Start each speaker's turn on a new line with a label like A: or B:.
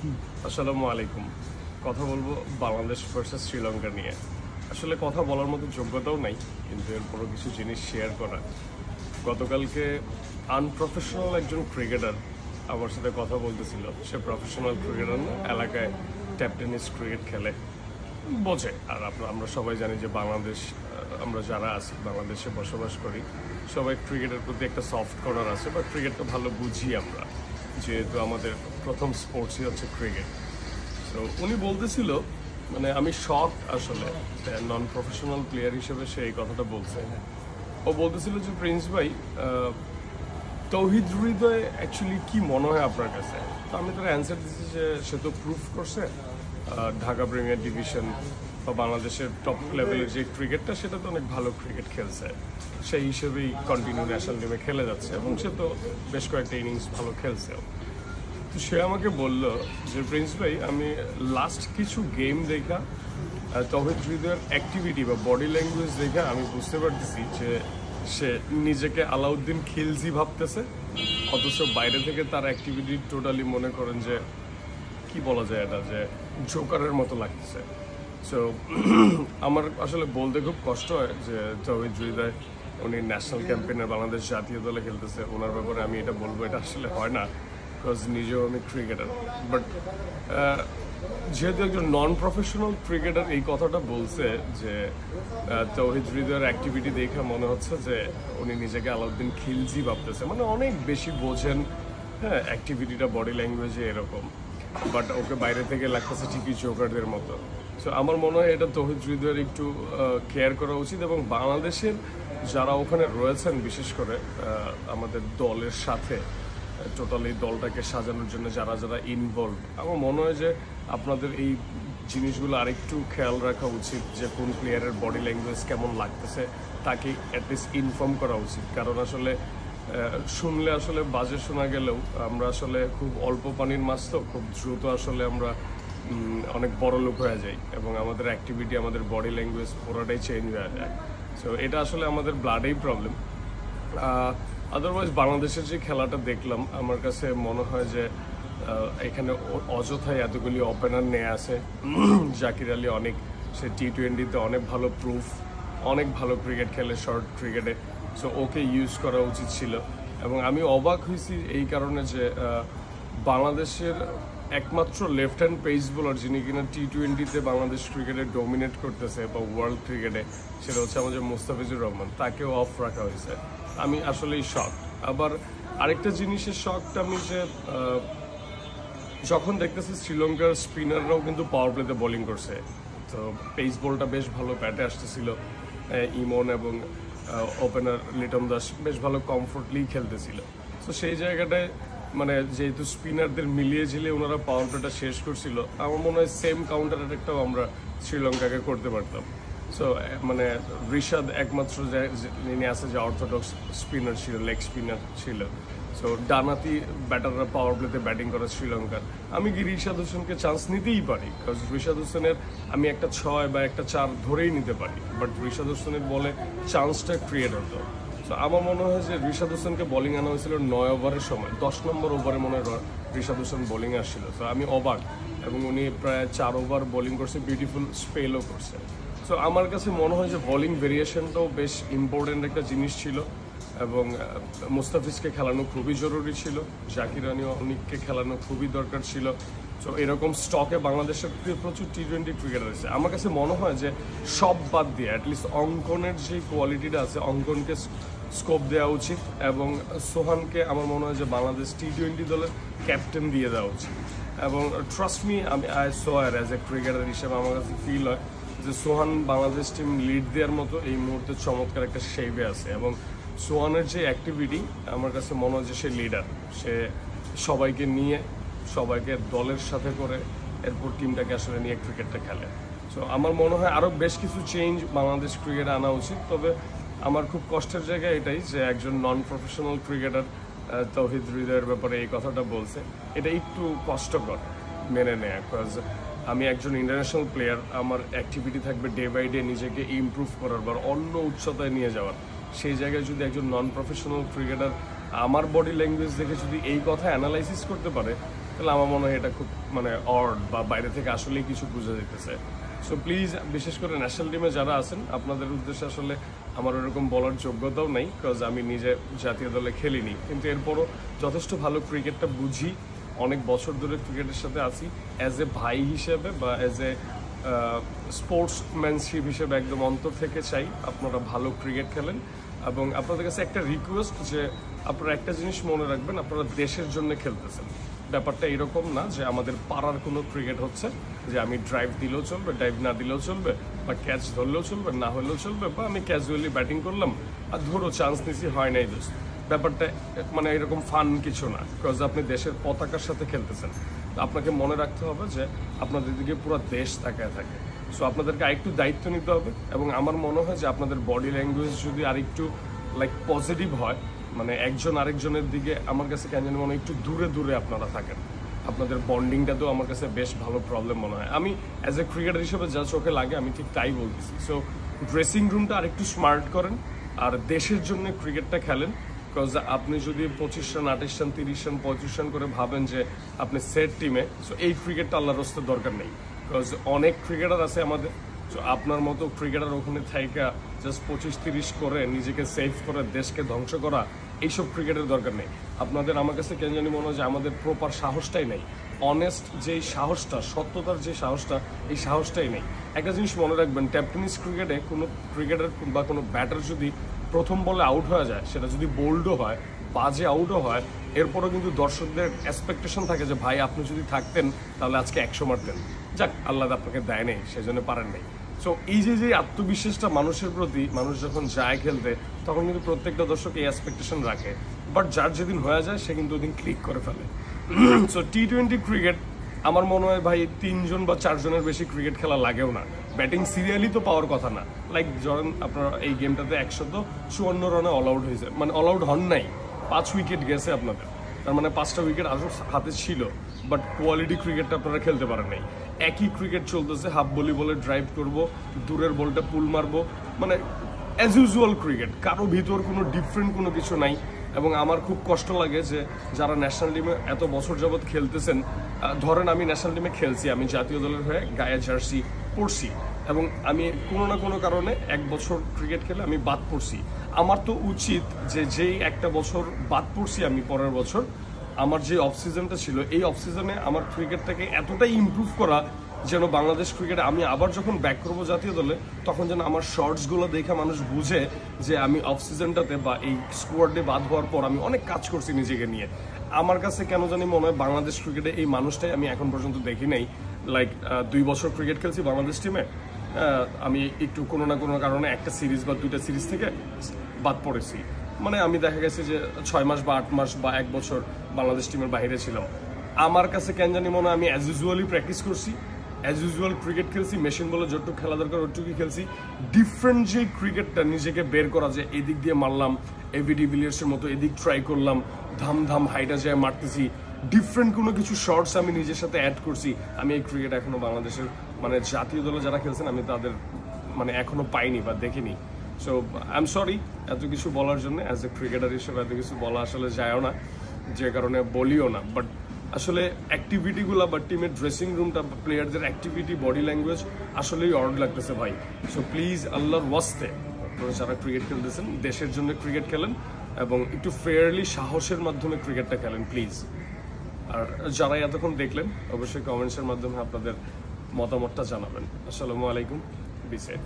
A: আসসালামু আলাইকুম। কথা বলবো বাংলাদেশ ভার্সেস শ্রীলঙ্কা নিয়ে। আসলে কথা বলার মতো যোগ্যতাও নাই, কিন্তু এরপরও কিছু জিনিস শেয়ার করা। গতকালকে আনপ্রফেশনাল একজন ক্রিকেটার আমার সাথে কথা বলতেছিল। সে প্রফেশনাল ক্রিকেটার না, এলাকায় ট্যাপ টেনিস ক্রিকেট খেলে, বোঝে। আর আমরা সবাই জানি যে বাংলাদেশ, আমরা যারা আছি বাংলাদেশে বসবাস করি, সবাই ক্রিকেটের প্রতি একটা সফট কর্নার আছে, বা ক্রিকেটটা ভালো বুঝি আমরা, যেহেতু আমাদের প্রথম স্পোর্টসই হচ্ছে ক্রিকেট। তো উনি বলতেছিল, মানে আমি শক আসলে, নন প্রফেশনাল প্লেয়ার হিসেবে সে এই কথাটা বলছে। ও বলতেছিল যে প্রিন্স ভাই, তৌহিদ হৃদয় অ্যাকচুয়ালি কি মনে হয় আপনার কাছে? তো আমি তার অ্যান্সার দিচ্ছি যে সে তো প্রুফ করছে ঢাকা প্রিমিয়ার ডিভিশন বা বাংলাদেশের টপ লেভেলের যে ক্রিকেটটা, সেটা তো অনেক ভালো ক্রিকেট খেলছে। সেই হিসেবেই কন্টিনিউ ন্যাশনাল টিমে খেলে যাচ্ছে, এবং সে তো বেশ কয়েকটা ইনিংস ভালো খেলছেও। তো সে আমাকে বলল যে প্রিন্স ভাই, আমি লাস্ট কিছু গেম দেখা তৌহিদ হৃদয়ের অ্যাক্টিভিটি বা বডি ল্যাঙ্গুয়েজ দেখা আমি বুঝতে পারতেছি যে সে নিজেকে আলাউদ্দিন খিলজি ভাবতেছে, অথচ বাইরে থেকে তার অ্যাক্টিভিটি টোটালি মনে করেন যে কি বলা যায়, এটা যে জোকারের মতো লাগতেছে। সো আমার আসলে বলতে খুব কষ্ট হয় যে তৌহিদ হৃদয় উনি ন্যাশনাল ক্যাম্পেইনে বাংলাদেশ জাতীয় দলে খেলতেছে, ওনার ব্যাপারে আমি এটা বলবো, এটা আসলে হয় না, বিকজ নিজেও আমি ক্রিকেটার। বাট যেহেতু একজন নন প্রফেশনাল ক্রিকেটার এই কথাটা বলছে যে তৌহিদ হৃদয়ের অ্যাক্টিভিটি দেখে মনে হচ্ছে যে উনি নিজেকে আলাউদ্দিন খিলজি ভাবতেছে, মানে অনেক বেশি বোঝেন, হ্যাঁ, অ্যাক্টিভিটিটা বডি ল্যাঙ্গুয়েজে এরকম, বাট ওকে বাইরে থেকে লাগতেছে ঠিকই জোকারদের মতো। সো আমার মনে হয় এটা তৌহিদ হৃদয়ের একটু কেয়ার করা উচিত, এবং বাংলাদেশের যারা ওখানে রয়েছেন, বিশেষ করে আমাদের দলের সাথে টোটালি দলটাকে সাজানোর জন্য যারা যারা ইনভলভ, আমার মনে হয় যে আপনাদের এই জিনিসগুলো আরেকটু খেয়াল রাখা উচিত, যে কোন প্লেয়ারের বডি ল্যাঙ্গুয়েজ কেমন লাগতেছে তাকে অ্যাটলিস্ট ইনফর্ম করা উচিত। কারণ আসলে শুনলে আসলে বাজে শোনা গেলেও আমরা আসলে খুব অল্প পানির মাছ, তো খুব দ্রুত আসলে আমরা অনেক বড় লোক হয়ে যাই, এবং আমাদের অ্যাক্টিভিটি, আমাদের বডি ল্যাঙ্গুয়েজ পুরোটাই চেঞ্জ হয়ে যায়। সো এটা আসলে আমাদের ব্লাডেই প্রবলেম। আদারওয়াইজ বাংলাদেশের যে খেলাটা দেখলাম, আমার কাছে মনে হয় যে এখানে অযথায় এতগুলি ওপেনার নিয়ে আসে। জাকির আলী অনেক, সে টি-20তে অনেক ভালো প্রুফ, অনেক ভালো ক্রিকেট খেলে শর্ট ক্রিকেটে। সো ওকে ইউজ করা উচিত ছিল। এবং আমি অবাক হয়েছি এই কারণে যে বাংলাদেশের একমাত্র লেফট হ্যান্ড পেস বোলার যিনি কিনা টি-20তে বাংলাদেশ ক্রিকেটে ডমিনেট করতেছে বা ওয়ার্ল্ড ক্রিকেটে, সেটা হচ্ছে আমাদের মুস্তাফিজুর রহমান, তাকেও অফ রাখা হয়েছে। আমি আসলেই শক। আবার আরেকটা জিনিসের শকটা আমি, যে যখন দেখতেছি শ্রীলঙ্কার স্পিনাররাও কিন্তু পাওয়ার প্লেতে বোলিং করছে, তো পেস বলটা বেশ ভালো ব্যাটে আসতেছিল, ইমন এবং ওপেনার লিটন দাস বেশ ভালো কমফোর্টলি খেলতেছিল। তো সেই জায়গাটায় মানে যেহেতু স্পিনারদের মিলিয়ে ঝিলিয়ে ওনারা পাওয়ার প্লেটা শেষ করছিল, আমার মনে হয় সেম কাউন্টার অ্যাটাকটাও আমরা শ্রীলঙ্কাকে করতে পারতাম। সো মানে ঋষাদ একমাত্র যিনি আছে যে অর্থোডক্স স্পিনার ছিল, লেগ স্পিনার ছিল। সো ডানাতি ব্যাটাররা পাওয়ার প্লেতে ব্যাটিং করে শ্রীলঙ্কার। আমি কি রিশাদ হোসেনকে চান্স নিতেই পারি, বিকজ রিশাদ হোসেনের আমি একটা 6 বা একটা 4 ধরেই নিতে পারি, বাট রিশাদ হোসেনের বলে চান্সটা ক্রিয়েট হতো। তো আমার মনে হয় যে রিশাদ হোসেনকে বোলিং আনা হয়েছিল 9 ওভারের সময়, 10 নম্বর ওভারে মনে হয় রিশাদ হোসেন বোলিং আসছিল। তো আমি অবাক, এবং উনি প্রায় 4 ওভার বোলিং করছে, বিউটিফুল স্পেলও করছে। সো আমার কাছে মনে হয় যে বোলিং ভেরিয়েশনটাও বেশ ইম্পর্টেন্ট একটা জিনিস ছিল, এবং মুস্তাফিজকে খেলানো খুবই জরুরি ছিল, জাকির আলী অনিককে খেলানো খুবই দরকার ছিল। সো এরকম স্টকে বাংলাদেশের প্রচুর টি-20 ক্রিকেটার আছে। আমার কাছে মনে হয় যে সব বাদ দিয়ে অ্যাটলিস্ট অঙ্কনের যে কোয়ালিটিটা আছে, অঙ্কনকে স্কোপ দেওয়া উচিত, এবং সোহানকে আমার মনে হয় যে বাংলাদেশ টি-20 দলের ক্যাপ্টেন দিয়ে দেওয়া উচিত। এবং ট্রাস্ট মি, আমি I swear as a cricketer হিসেবে আমার কাছে ফিল হয় যে সোহান বাংলাদেশ টিম লিড দেওয়ার মতো এই মুহূর্তে চমৎকার একটা শেপে আছে। এবং সোহানের যে অ্যাক্টিভিটি, আমার কাছে মনে হয় যে সে লিডার, সে সবাইকে নিয়ে, সবাইকে দলের সাথে করে এরপর টিমটাকে আসলে নিয়ে ক্রিকেটটা খেলে। সো আমার মনে হয় আরও বেশ কিছু চেঞ্জ বাংলাদেশ ক্রিকেটে আনা উচিত। তবে আমার খুব কষ্টের জায়গা এটাই যে একজন নন প্রফেশনাল ক্রিকেটার তৌহিদ হৃদয়ের ব্যাপারে এই কথাটা বলছে, এটা একটু কষ্টকর মেনে নেয়। বিকজ আমি একজন ইন্টারন্যাশনাল প্লেয়ার, আমার অ্যাক্টিভিটি থাকবে ডে বাই ডে নিজেকে ইমপ্রুভ করার বা অন্য উচ্চতায় নিয়ে যাওয়ার। সেই জায়গায় যদি একজন নন প্রফেশনাল ক্রিকেটার আমার বডি ল্যাঙ্গুয়েজ দেখে যদি এই কথা অ্যানালাইসিস করতে পারে, তাহলে আমার মনে হয় এটা খুব মানে অড বা বাইরে থেকে আসলেই কিছু বোঝা যেতেছে। সো প্লিজ, বিশেষ করে ন্যাশনাল টিমে যারা আছেন, আপনাদের উদ্দেশ্যে আসলে আমার ওরকম বলার যোগ্যতাও নেই, বিকজ আমি নিজে জাতীয় দলে খেলিনি, কিন্তু এরপরও যথেষ্ট ভালো ক্রিকেটটা বুঝি, অনেক বছর ধরে ক্রিকেটের সাথে আছি, অ্যাজ এ ভাই হিসেবে বা অ্যাজ এ স্পোর্টসম্যানশিপ হিসেবে একদম অন্তর থেকে চাই আপনারা ভালো ক্রিকেট খেলেন। এবং আপনাদের কাছে একটা রিকোয়েস্ট যে আপনারা একটা জিনিস মনে রাখবেন, আপনারা দেশের জন্য খেলতেছেন। ব্যাপারটা এরকম না যে আমাদের পাড়ার কোনো ক্রিকেট হচ্ছে যে আমি ড্রাইভ দিলেও চলবে, ড্রাইভ না দিলেও চলবে, বা ক্যাচ ধরলেও চলবে, না হলেও চলবে, বা আমি ক্যাজুয়ালি ব্যাটিং করলাম আর ধরো চান্স নিছি, হয় নাই দোস্ত। ব্যাপারটা মানে এরকম ফান কিছু না, বিকজ আপনি দেশের পতাকার সাথে খেলতেছেন। আপনাকে মনে রাখতে হবে যে আপনাদের দিকে পুরো দেশ তাকায় থাকে। সো আপনাদেরকে আরেকটু দায়িত্ব নিতে হবে, এবং আমার মনে হয় যে আপনাদের বডি ল্যাঙ্গুয়েজ যদি আরেকটু লাইক পজিটিভ হয়, মানে একজন আরেকজনের দিকে, আমার কাছে কেন জানি মনে হয় একটু দূরে দূরে আপনারা থাকেন, আপনাদের বন্ডিংটা তো আমার কাছে বেশ ভালো প্রবলেম মনে হয়। আমি অ্যাজ এ ক্রিকেটার হিসেবে যা চোখে লাগে আমি ঠিক তাই বলতেছি। সো ড্রেসিং রুমটা আরেকটু স্মার্ট করেন আর দেশের জন্য ক্রিকেটটা খেলেন। বিকজ আপনি যদি 25 রান, 28 রান, 30 রান, 35 রান করে ভাবেন যে আপনি সেট টিমে, সো এই ক্রিকেটটা আল্লাহর রাস্তায় দরকার নেই। বিকজ অনেক ক্রিকেটার আছে আমাদের, সো আপনার মতো ক্রিকেটার ওখানে থাইকা জাস্ট 25-30 করে নিজেকে সেভ করে দেশকে ধ্বংস করা, এইসব ক্রিকেটের দরকার নেই আপনাদের। আমার কাছে কেন জানি মনে হয় যে আমাদের প্রপার সাহসটাই নেই, অনেস্ট যেই সাহসটা, সত্যতার যে সাহসটা, এই সাহসটাই নেই। একটা জিনিস মনে রাখবেন, ট্যাপ টেনিস ক্রিকেটে কোনো ক্রিকেটার বা কোনো ব্যাটার যদি প্রথম বলে আউট হয়ে যায়, সেটা যদি বোল্ডও হয়, বাজে আউটও হয়, এরপরও কিন্তু দর্শকদের এক্সপেকটেশন থাকে যে ভাই আপনি যদি থাকতেন তাহলে আজকে 100 মারতেন। যাক, আল্লাহ আপনাকে দেয় নেই, সেজন্য পারেন নেই। সো এই যে আত্মবিশ্বাসটা মানুষের প্রতি, মানুষ যখন যায় খেলতে, তখন কিন্তু প্রত্যেকটা দর্শক এই এক্সপেকটেশন রাখে, বাট যার যেদিন হয়ে যায় সে কিন্তু ওদিন ক্লিক করে ফেলে। সো T20 ক্রিকেট আমার মনে হয় ভাই 3 জন বা 4 জনের বেশি ক্রিকেট খেলা লাগেও না, ব্যাটিং সিরিয়ালি তো পাওয়ার কথা না। লাইক ধরেন আপনারা এই গেমটাতে 154 রানে অল আউট হয়েছে, মানে অল আউট হন নাই, 5 উইকেট গেছে আপনাদের, তার মানে 5টা উইকেট আরও হাতে ছিল, বাট কোয়ালিটি ক্রিকেটটা আপনারা খেলতে পারেন নাই। একই ক্রিকেট চলতেছে, হাফ বলি বলে ড্রাইভ করব, দূরের বলটা পুল মারবো, মানে অ্যাজ ইউজুয়াল ক্রিকেট, কারো ভিতর কোনো ডিফারেন্ট কোনো কিছু নাই। এবং আমার খুব কষ্ট লাগে যে যারা ন্যাশনাল টিমে এত বছর যাবৎ খেলতেছেন, ধরেন আমি ন্যাশনাল টিমে খেলছি, আমি জাতীয় দলের হয়ে গায়ে জার্সি পরছি, এবং আমি কোনো না কোনো কারণে 1 বছর ক্রিকেট খেলে আমি বাদ পড়ছি। আমার তো উচিত যে যেই একটা বছর বাদ পড়ছি আমি, পরের বছর আমার যে অফ সিজনটা ছিল, এই অফ সিজনে আমার ক্রিকেটটাকে এতটাই ইমপ্রুভ করা যেন বাংলাদেশ ক্রিকেটে আমি আবার যখন ব্যাক করবো জাতীয় দলে, তখন যেন আমার শর্টসগুলো দেখে মানুষ বুঝে যে আমি অফ সিজনটাতে বা এই স্কোয়াডে বাদ হওয়ার পর আমি অনেক কাজ করছি নিজেকে নিয়ে। আমার কাছে কেন জানি মনে হয় বাংলাদেশ ক্রিকেটে এই মানুষটাই আমি এখন পর্যন্ত দেখি নাই। লাইক 2 বছর ক্রিকেট খেলছি বাংলাদেশ টিমে, আমি একটু কোনো না কোনো কারণে একটা সিরিজ বা 2টা সিরিজ থেকে বাদ পড়েছি, মানে আমি দেখা গেছে যে 6 মাস বা 8 মাস বা 1 বছর বাংলাদেশ টিমের বাইরে ছিলাম। আমার কাছে কেন জানি মনে হয় আমি অ্যাজ ইউজুয়ালি প্র্যাকটিস করছি, অ্যাজ ইউজুয়াল ক্রিকেট খেলছি, মেশিন বলে যতটুকু খেলা দরকার ওটুকুই খেলছি। ডিফারেন্ট যে ক্রিকেটটা নিজেকে বের করা, যে এদিক দিয়ে মারলাম, এবি ডিভিলিয়ার্সের মতো এদিক ট্রাই করলাম, ধাম ধাম হাইটা যায় মারতেছি, ডিফারেন্ট কোনো কিছু শর্টস আমি নিজের সাথে অ্যাড করছি, আমি এই ক্রিকেট এখনো বাংলাদেশের মানে জাতীয় দলে যারা খেলছেন আমি তাদের মানে এখনো পাইনি বা দেখিনি। সো আই এম সরি এত কিছু বলার জন্য, অ্যাজ এ ক্রিকেটার হিসেবে এত কিছু বলা আসলে যায়ও না, যে কারণে বলিও না। বাট আসলে অ্যাক্টিভিটিগুলো বা টিমের ড্রেসিং রুমটা, প্লেয়ারদের অ্যাক্টিভিটি, বডি ল্যাঙ্গুয়েজ আসলেই অড লাগতেছে ভাই। সো প্লিজ আল্লাহর ওয়াস্তে আপনারা যারা ক্রিকেট খেলতেছেন, দেশের জন্য ক্রিকেট খেলেন এবং একটু ফেয়ারলি সাহসের মাধ্যমে ক্রিকেটটা খেলেন প্লিজ। আর যারা এতক্ষণ দেখলেন অবশ্যই কমেন্টসের মাধ্যমে আপনাদের মতামতটা জানাবেন। আসসালামু আলাইকুম, বি সেফ।